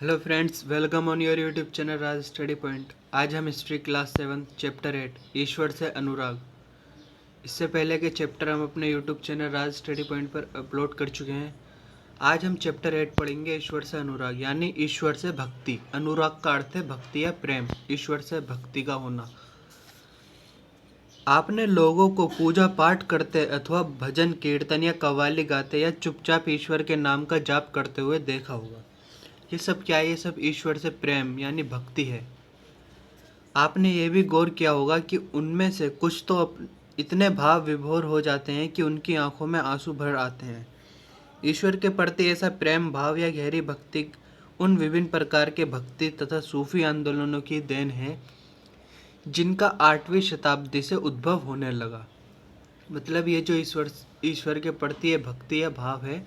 Hello friends, welcome on your YouTube channel Raj study point. आज हम history class 7 chapter 8 ईश्वर से अनुराग। इससे पहले के चैप्टर हम अपने यूट्यूब चैनल राज स्टडी पॉइंट पर अपलोड कर चुके हैं। आज हम चैप्टर 8 पढ़ेंगे, ईश्वर से अनुराग, यानी ईश्वर से भक्ति। अनुराग का अर्थ है भक्ति या प्रेम, ईश्वर से भक्ति का होना। आपने लोगों को पूजा पाठ करते अथवा भजन कीर्तन या कव्वाली गाते या चुपचाप ईश्वर के नाम का जाप करते हुए देखा होगा। ये सब क्या है? ये सब ईश्वर से प्रेम यानी भक्ति है। आपने ये भी गौर किया होगा कि उनमें से कुछ तो इतने भाव विभोर हो जाते हैं कि उनकी आंखों में आंसू भर आते हैं। ईश्वर के प्रति ऐसा प्रेम भाव या गहरी भक्ति उन विभिन्न प्रकार के भक्ति तथा सूफी आंदोलनों की देन है जिनका 8वीं शताब्दी से उद्भव होने लगा। मतलब ये जो ईश्वर के प्रति ये भक्ति या भाव है,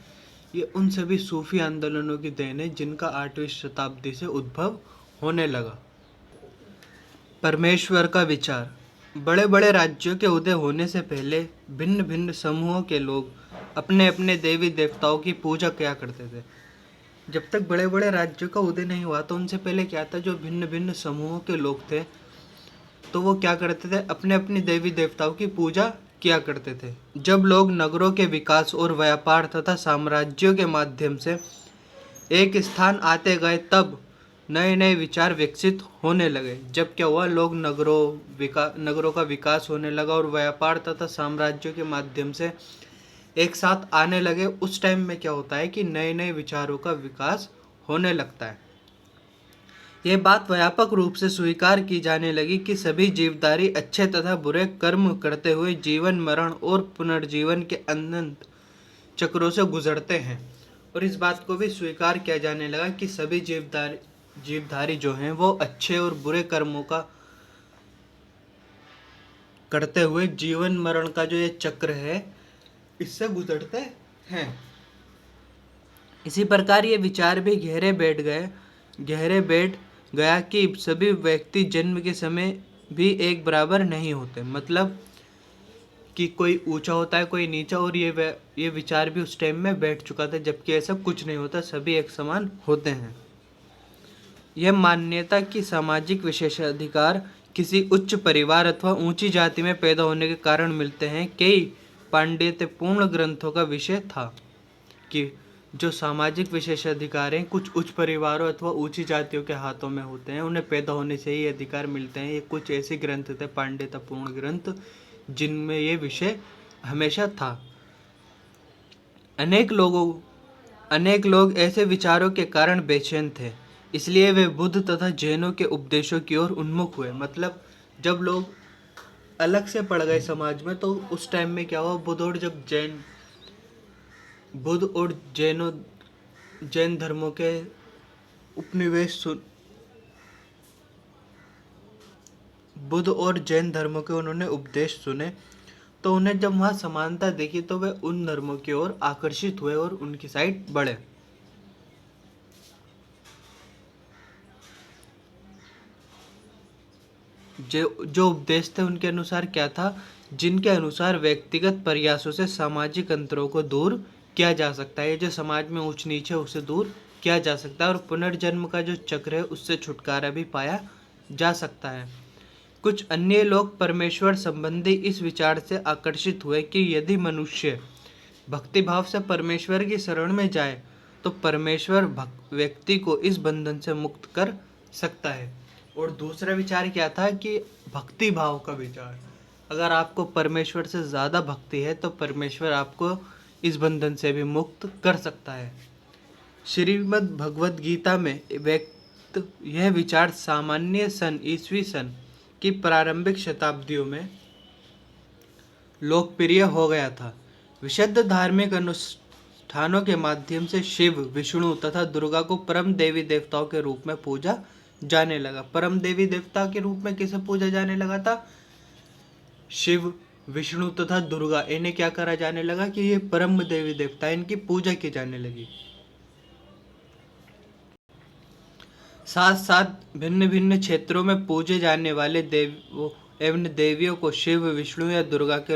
ये उन सभी सूफी आंदोलनों की देन है जिनका 8वीं शताब्दी से उद्भव होने लगा। परमेश्वर का विचार। बड़े बड़े राज्यों के उदय होने से पहले भिन्न भिन्न समूहों के लोग अपने अपने देवी देवताओं की पूजा किया करते थे। जब तक बड़े बड़े राज्यों का उदय नहीं हुआ तो उनसे पहले क्या था, जो भिन्न भिन्न समूहों के लोग थे तो वो क्या करते थे, अपने अपने देवी देवताओं की पूजा किया करते थे। जब लोग नगरों के विकास और व्यापार तथा साम्राज्यों के माध्यम से एक स्थान आते गए तब नए नए विचार विकसित होने लगे। जब क्या हुआ, लोग नगरों का विकास होने लगा और व्यापार तथा साम्राज्यों के माध्यम से एक साथ आने लगे। उस टाइम में क्या होता है कि नए नए विचारों का विकास होने लगता है। यह बात व्यापक रूप से स्वीकार की जाने लगी कि सभी जीवधारी अच्छे तथा बुरे कर्म करते हुए जीवन मरण और पुनर्जीवन के अनंत चक्रों से गुजरते हैं। और इस बात को भी स्वीकार किया जाने लगा कि सभी जीवधारी जो हैं वो अच्छे और बुरे कर्मों का करते हुए जीवन मरण का जो ये चक्र है इससे गुजरते हैं। इसी प्रकार ये विचार भी गहरे बैठ गया कि सभी व्यक्ति जन्म के समय भी एक बराबर नहीं होते। मतलब कि कोई ऊंचा होता है, कोई नीचा, और ये विचार भी उस टाइम में बैठ चुका था, जबकि ऐसा कुछ नहीं होता, सभी एक समान होते हैं। यह मान्यता कि सामाजिक विशेषाधिकार किसी उच्च परिवार अथवा ऊंची जाति में पैदा होने के कारण मिलते हैं, कई पांडित्यपूर्ण ग्रंथों का विषय था। कि जो सामाजिक विशेषाधिकार हैं कुछ उच्च परिवारों अथवा ऊंची जातियों के हाथों में होते हैं, उन्हें पैदा होने से ही अधिकार मिलते हैं। ये कुछ ऐसे ग्रंथ थे, पांडित्यपूर्ण ग्रंथ, जिनमें ये विषय हमेशा था। अनेक लोग ऐसे विचारों के कारण बेचैन थे, इसलिए वे बुद्ध तथा जैनों के उपदेशों की ओर उन्मुख हुए। मतलब जब लोग अलग से पड़ गए समाज में, तो उस टाइम में क्या हुआ, बुद्ध और जैन धर्मों के बुद्ध और जैन धर्मों के उन्होंने उपदेश सुने, तो उन्हें जब वहाँ समानता देखी तो वे उन धर्मों की ओर आकर्षित हुए और उनकी साइड बढ़े। जो उपदेश थे उनके अनुसार क्या था, जिनके अनुसार व्यक्तिगत प्रयासों से सामाजिक अंतरों को दूर किया जा सकता है। जो समाज में ऊंच नीच है उसे दूर किया जा सकता है, और पुनर्जन्म का जो चक्र है उससे छुटकारा भी पाया जा सकता है। कुछ अन्य लोग परमेश्वर संबंधी इस विचार से आकर्षित हुए कि यदि मनुष्य भक्तिभाव से परमेश्वर की शरण में जाए तो परमेश्वर व्यक्ति को इस बंधन से मुक्त कर सकता है। और दूसरा विचार क्या था कि भक्ति भाव का विचार, अगर आपको परमेश्वर से ज़्यादा भक्ति है तो परमेश्वर आपको इस बंधन से भी मुक्त कर सकता है। श्रीमद् भगवद गीता में व्यक्त यह विचार सामान्य सन ईस्वी सन की प्रारंभिक शताब्दियों में लोकप्रिय हो गया था। विशुद्ध धार्मिक अनुष्ठानों के माध्यम से शिव, विष्णु तथा दुर्गा को परम देवी देवताओं के रूप में पूजा जाने लगा। परम देवी देवता के रूप में किसे पूजा जाने लगा था? शिव, विष्णु तथा दुर्गा, इन्हें क्या करा जाने लगा कि ये परम देवी देवता, इनकी पूजा की जाने लगी। साथ साथ भिन्न भिन्न क्षेत्रों में पूजे जाने वाले देवों एवं देवियों को शिव, विष्णु या दुर्गा के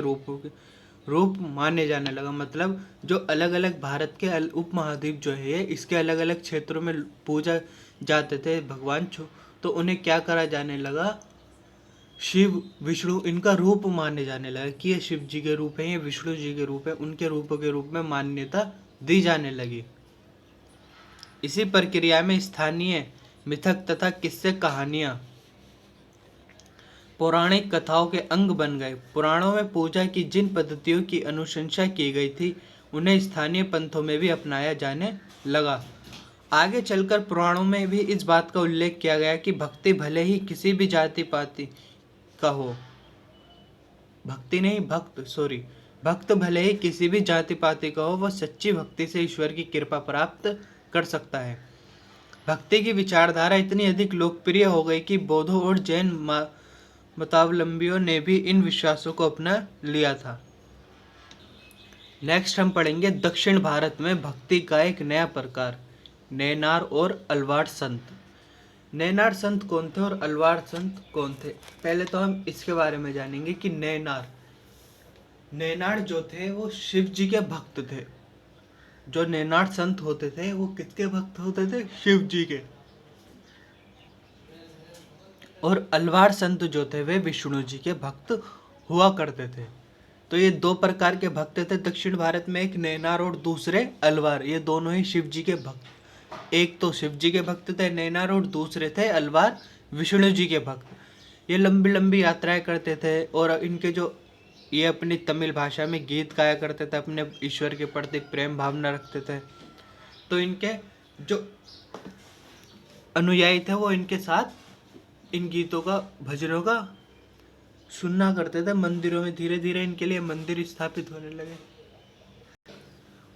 रूप माने जाने लगा। मतलब जो अलग अलग भारत के उपमहाद्वीप जो है इसके अलग अलग क्षेत्रों में पूजा जाते थे भगवान, तो उन्हें क्या करा जाने लगा, शिव विष्णु इनका रूप माने जाने लगा कि ये शिव जी के रूप हैं, ये विष्णु जी के रूप हैं, उनके रूपों के रूप में मान्यता दी जाने लगी। इसी प्रक्रिया में स्थानीय मिथक तथा किस्से कहानियां पौराणिक कथाओं के अंग बन गए। पुराणों में पूजा की जिन पद्धतियों की अनुशंसा की गई थी उन्हें स्थानीय पंथों में भी अपनाया जाने लगा। आगे चलकर पुराणों में भी इस बात का उल्लेख किया गया कि भक्ति भले ही किसी भी जाति पाति का हो, भक्त भले ही किसी भी जाति पाति का हो, वह सच्ची भक्ति से ईश्वर की कृपा प्राप्त कर सकता है। भक्ति की विचारधारा इतनी अधिक लोकप्रिय हो गई कि बौद्धों और जैन मतावलंबियों ने भी इन विश्वासों को अपना लिया था। नेक्स्ट हम पढ़ेंगे दक्षिण भारत में भक्ति का एक नया प्रकार, नैनार और अलवार संत। नैनार संत कौन थे और अलवार संत कौन थे? पहले तो हम इसके बारे में जानेंगे कि नैनार जो थे वो शिव जी के भक्त थे। जो नैनार संत होते थे वो किसके भक्त होते थे? शिव जी के। और अलवार संत जो थे वे विष्णु जी के भक्त हुआ करते थे। तो ये दो प्रकार के भक्त थे दक्षिण भारत में, एक नैनार और दूसरे अलवार। ये दोनों ही शिव जी के भक्त, एक तो शिव जी के भक्त थे नैनार और दूसरे थे अलवार विष्णु जी के भक्त। ये लंबी लंबी यात्राएं करते थे और इनके जो ये अपनी तमिल भाषा में गीत गाया करते थे, अपने ईश्वर के प्रति प्रेम भावना रखते थे। तो इनके जो अनुयायी थे वो इनके साथ इन गीतों का, भजनों का सुनना करते थे। मंदिरों में धीरे धीरे इनके लिए मंदिर स्थापित होने लगे।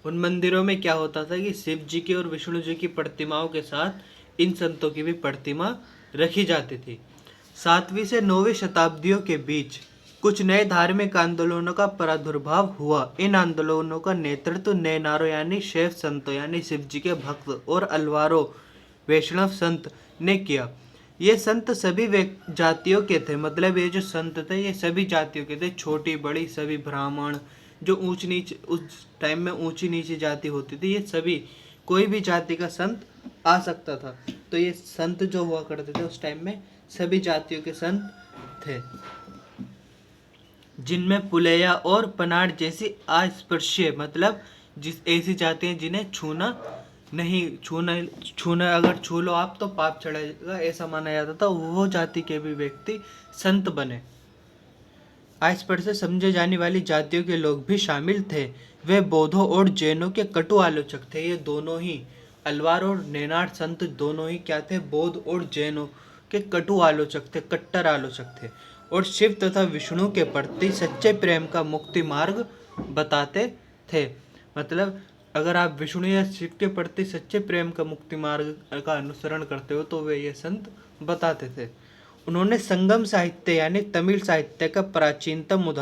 उन मंदिरों में क्या होता था कि शिव जी की और विष्णु जी की प्रतिमाओं के साथ इन संतों की भी प्रतिमा रखी जाती थी। 7वीं से 9वीं शताब्दियों के बीच कुछ नए धार्मिक आंदोलनों का प्रादुर्भाव हुआ। इन आंदोलनों का नेतृत्व नैनारों यानी शैव संतों यानी शिव जी के भक्त और अलवारों वैष्णव संत ने किया। ये संत सभी जातियों के थे। मतलब ये जो संत थे ये सभी जातियों के थे, छोटी बड़ी सभी, ब्राह्मण, जो ऊंच नीच उस टाइम में ऊंची नीची जाति होती थी, ये सभी, कोई भी जाति का संत आ सकता था। तो ये संत जो हुआ करते थे उस टाइम में सभी जातियों के संत थे, जिनमें पुलैया और पनाड़ जैसी अस्पृश्य, मतलब जिस ऐसी जातियां जिन्हें छूना अगर छू लो आप तो पाप चढ़ेगा, ऐसा माना जाता था, वो जाति के भी व्यक्ति संत बने। अस्पृश्य समझे जाने वाली जातियों के लोग भी शामिल थे। वे बौद्धों और जैनों के कटु आलोचक थे। ये दोनों ही अलवार और नैनार संत दोनों ही क्या थे? बौद्ध और जैनों के कटु आलोचक थे, कट्टर आलोचक थे और शिव तथा विष्णु के प्रति सच्चे प्रेम का मुक्ति मार्ग बताते थे। मतलब अगर आप विष्णु या शिव के प्रति सच्चे प्रेम का मुक्ति मार्ग का अनुसरण करते हो तो वे ये संत बताते थे। उन्होंने संगम साहित्य यानी तमिल साहित्य का प्राचीनतम उदाहरण